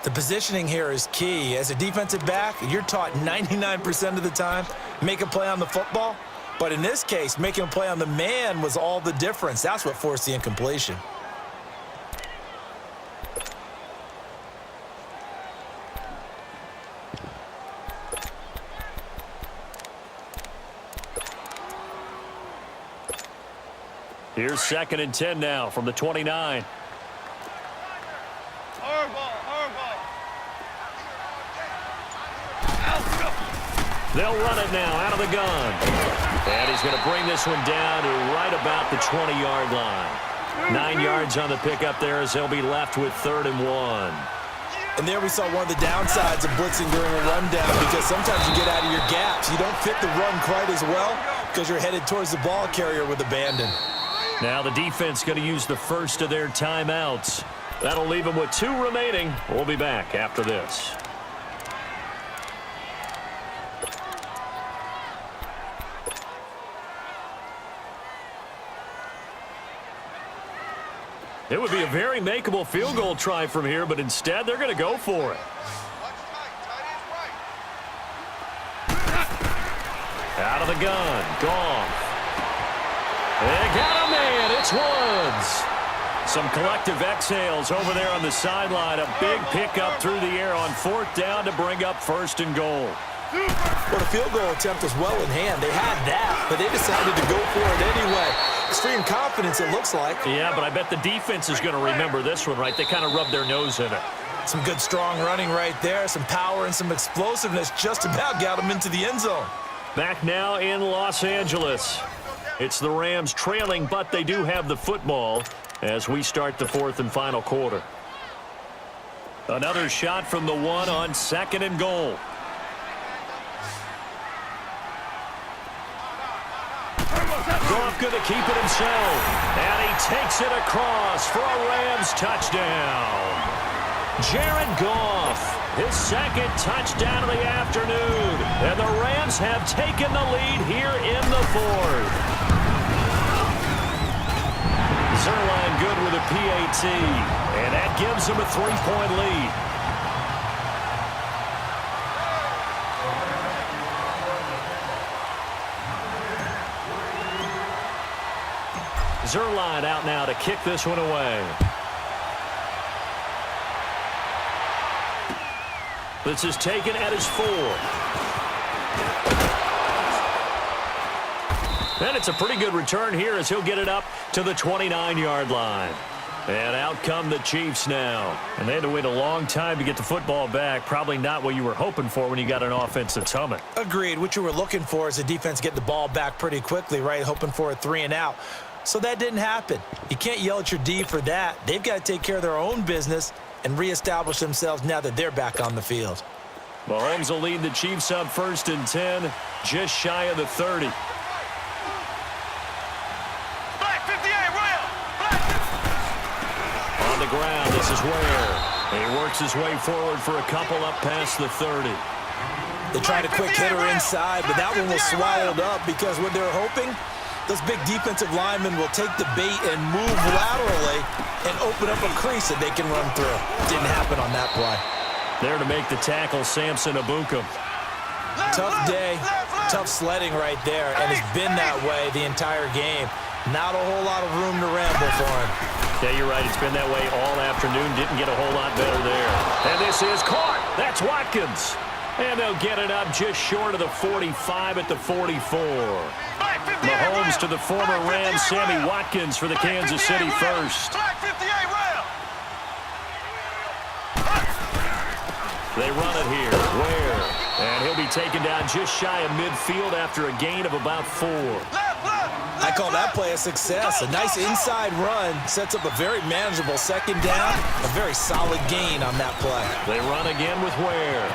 The positioning here is key. As a defensive back, you're taught 99% of the time, make a play on the football. But in this case, making a play on the man was all the difference. That's what forced the incompletion. Here's 2nd and 10 now from the 29. They'll run it now out of the gun. And he's going to bring this one down to right about the 20-yard line. 9 yards on the pickup there as they'll be left with 3rd and 1. And there we saw one of the downsides of blitzing during a rundown, because sometimes you get out of your gaps. You don't fit the run quite as well because you're headed towards the ball carrier with abandon. Now the defense going to use the first of their timeouts. That'll leave them with 2 remaining. We'll be back after this. It would be a very makeable field goal try from here, but instead they're going to go for it. Out of the gun, Goff. They got a man, it's Woods. Some collective exhales over there on the sideline. A big pickup through the air on 4th down to bring up 1st and goal. Well, the field goal attempt was well in hand. They had that, but they decided to go for it anyway. Extreme confidence, it looks like. Yeah, but I bet the defense is going to remember this one, right? They kind of rubbed their nose in it. Some good, strong running right there. Some power and some explosiveness just about got them into the end zone. Back now in Los Angeles. It's the Rams trailing, but they do have the football as we start the 4th and final quarter. Another shot from the 1 on 2nd and goal. Goff going to keep it himself. And he takes it across for a Rams touchdown. Jared Goff, his 2nd touchdown of the afternoon. And the Rams have taken the lead here in the 4th. Zerline good with a PAT. And that gives him a 3-point lead. Zerline out now to kick this one away. This is taken at his 4. And it's a pretty good return here as he'll get it up to the 29-yard line. And out come the Chiefs now. And they had to wait a long time to get the football back. Probably not what you were hoping for when you got an offense that's humming. Agreed. What you were looking for is the defense get the ball back pretty quickly, right? Hoping for a 3 and out. So that didn't happen. You can't yell at your D for that. They've got to take care of their own business and reestablish themselves now that they're back on the field. Mahomes will lead the Chiefs up 1st and 10, just shy of the 30. On the ground, this is Ware. He works his way forward for a couple up past the 30. They tried a quick hitter inside, but that one was swallowed up because what they're hoping, those big defensive linemen will take the bait and move laterally and open up a crease that they can run through. Didn't happen on that play. There to make the tackle, Samson Ebukam. Tough day, tough sledding right there, and it's been that way the entire game. Not a whole lot of room to ramble for him. Yeah, you're right. It's been that way all afternoon. Didn't get a whole lot better there. And this is caught. That's Watkins. And they'll get it up just short of the 45 at the 44. Mahomes to the former Rams, Sammy Watkins for the Kansas City first. They run it here. Ware. And he'll be taken down just shy of midfield after a gain of about 4. I call that play a success. A nice inside run sets up a very manageable 2nd down. A very solid gain on that play. They run again with Ware.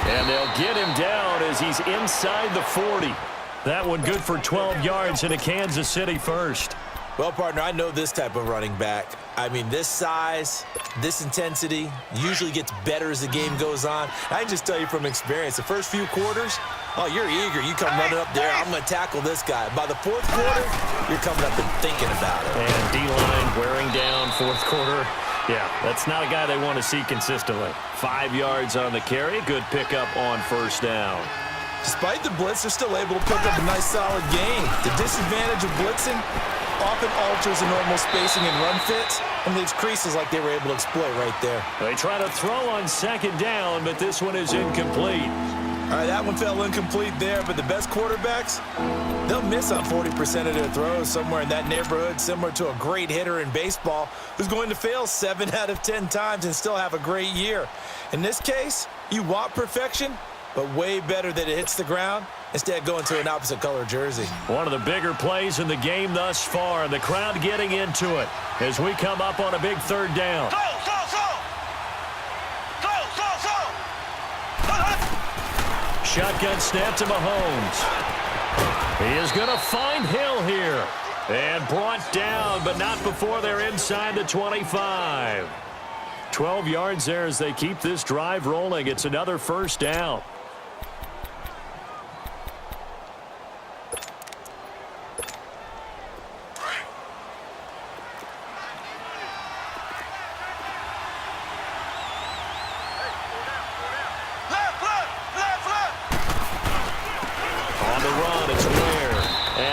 And they'll get him down as he's inside the 40. That one good for 12 yards in a Kansas City first. Well, partner, I know this type of running back. I mean, this size, this intensity usually gets better as the game goes on. I can just tell you from experience, the first few quarters, oh, you're eager. You come running up there, I'm going to tackle this guy. By the 4th quarter, you're coming up and thinking about it. And D-line wearing down 4th quarter. Yeah, that's not a guy they want to see consistently. 5 yards on the carry. Good pickup on first down. Despite the blitz, they're still able to pick up a nice, solid gain. The disadvantage of blitzing often alters the normal spacing and run fits and leaves creases like they were able to exploit right there. They try to throw on second down, but this one is incomplete. All right, that one fell incomplete there, but the best quarterbacks, they'll miss on 40% of their throws, somewhere in that neighborhood, similar to a great hitter in baseball who's going to fail 7 out of 10 times and still have a great year. In this case, you want perfection, but way better that it hits the ground instead of going to an opposite color jersey. One of the bigger plays in the game thus far, and the crowd getting into it as we come up on a big third down. Shotgun snap to Mahomes. He is going to find Hill here. And brought down, but not before they're inside the 25. 12 yards there as they keep this drive rolling. It's another first down.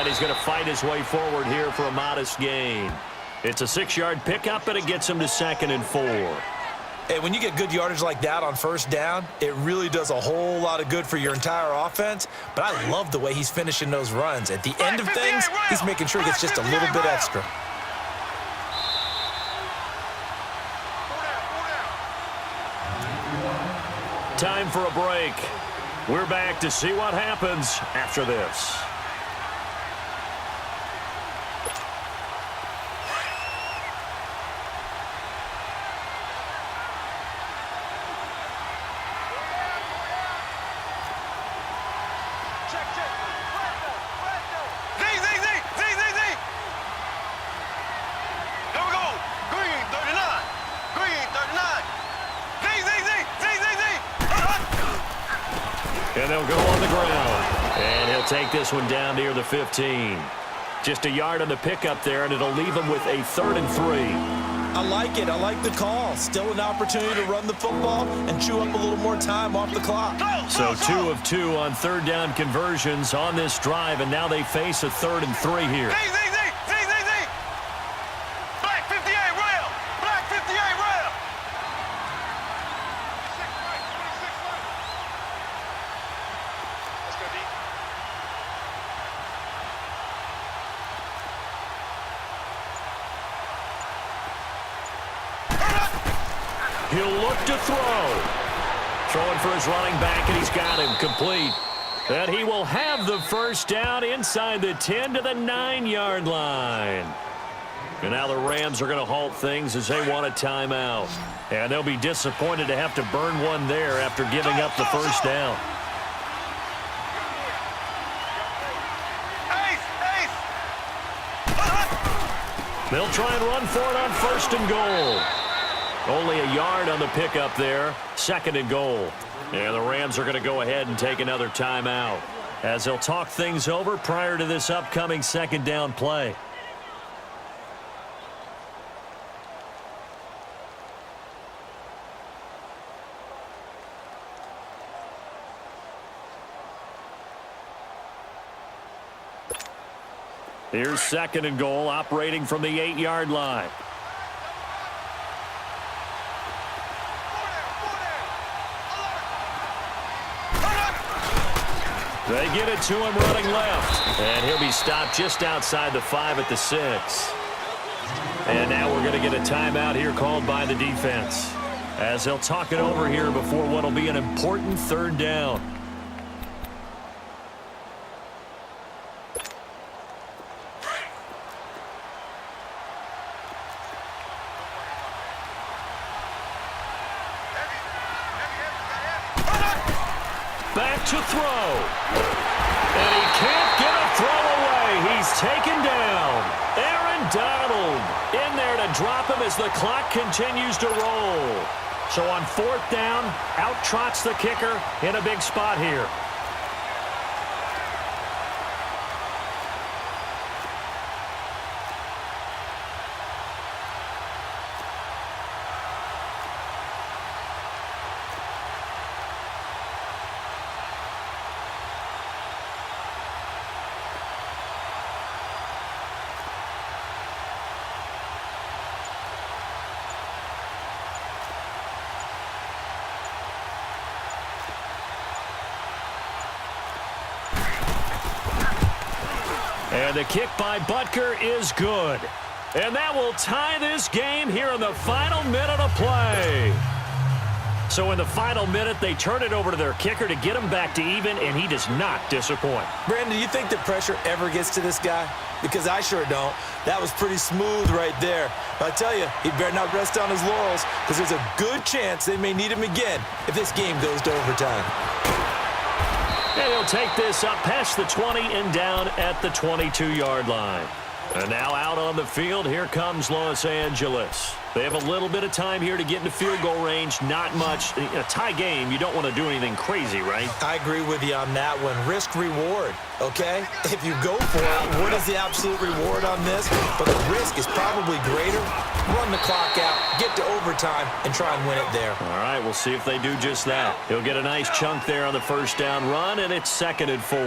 He's going to fight his way forward here for a modest gain. It's a 6-yard pickup, and it gets him to 2nd and 4. Hey, when you get good yardage like that on first down, it really does a whole lot of good for your entire offense. But I love the way he's finishing those runs. At the end of things, he's making sure he gets just a little bit extra. Time for a break. We're back to see what happens after this. And they'll go on the ground. And he'll take this one down near the 15. Just a yard on the pickup there, and it'll leave him with a 3rd and 3. I like it. I like the call. Still an opportunity to run the football and chew up a little more time off the clock. So 2 of 2 on third down conversions on this drive, and now they face a 3rd and 3 here. Black 58 rail. Black 58 rail. He'll look to throw. Throwing for his running back, and he's got him complete. And he will have the first down inside the 10 to the 9-yard line. And now the Rams are going to halt things as they want a timeout. And they'll be disappointed to have to burn one there after giving up the first down. They'll try and run for it on 1st and goal. Only a yard on the pickup there. 2nd and goal. And the Rams are going to go ahead and take another timeout as they'll talk things over prior to this upcoming 2nd down play. Here's 2nd and goal, operating from the 8-yard line. They get it to him running left. And he'll be stopped just outside the 5 at the 6. And now we're going to get a timeout here called by the defense as they'll talk it over here before what will be an important 3rd down. Back to throw. And he can't get a throw away. He's taken down. Aaron Donald in there to drop him as the clock continues to roll. So on 4th down, out trots the kicker in a big spot here. And the kick by Butker is good. And that will tie this game here in the final minute of play. So in the final minute, they turn it over to their kicker to get him back to even, and he does not disappoint. Brandon, do you think the pressure ever gets to this guy? Because I sure don't. That was pretty smooth right there. But I tell you, he better not rest on his laurels, because there's a good chance they may need him again if this game goes to overtime. And he'll take this up past the 20 and down at the 22-yard line. And now out on the field, here comes Los Angeles. They have a little bit of time here to get into field goal range. Not much. In a tie game, you don't want to do anything crazy, right? I agree with you on that one. Risk-reward, okay? If you go for it, what is the absolute reward on this? But the risk is probably greater. Run the clock out, get to overtime, and try and win it there. All right, we'll see if they do just that. He'll get a nice chunk there on the first down run, and it's 2nd and 4.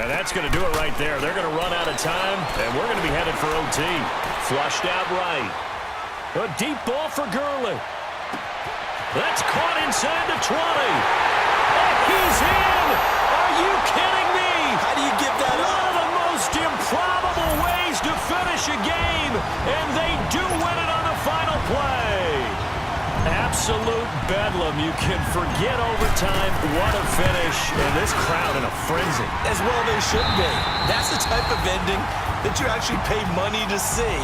And that's going to do it right there. They're going to run out of time, and we're going to be headed for OT. Flushed out right. A deep ball for Gurley. That's caught inside the 20. And he's in! Are you kidding me? How do you give that up? One of the most improbable ways to finish a game, and they do win it on the final play. Absolute bedlam. You can forget overtime. What a finish. And this crowd in a frenzy. As well they should be. That's the type of ending that you actually pay money to see.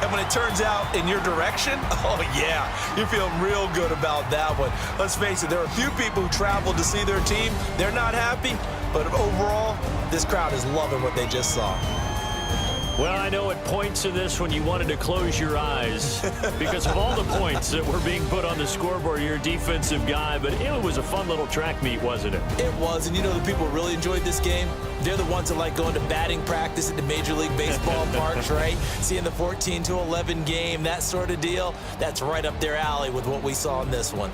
And when it turns out in your direction, oh, yeah, you feel real good about that one. Let's face it, there are a few people who traveled to see their team. They're not happy, but overall, this crowd is loving what they just saw. Well, I know it points to this when you wanted to close your eyes because of all the points that were being put on the scoreboard. You're a defensive guy, but it was a fun little track meet, wasn't it? It was, and you know the people who really enjoyed this game? They're the ones that like going to batting practice at the Major League Baseball parks, right? Seeing the 14-11 game, that sort of deal. That's right up their alley with what we saw in this one.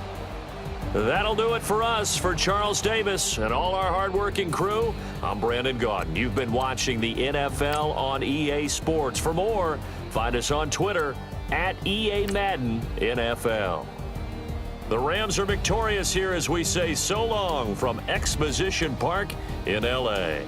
That'll do it for us. For Charles Davis and all our hardworking crew, I'm Brandon Gaudin. You've been watching the NFL on EA Sports. For more, find us on Twitter at EA Madden NFL. The Rams are victorious here as we say so long from Exposition Park in L.A.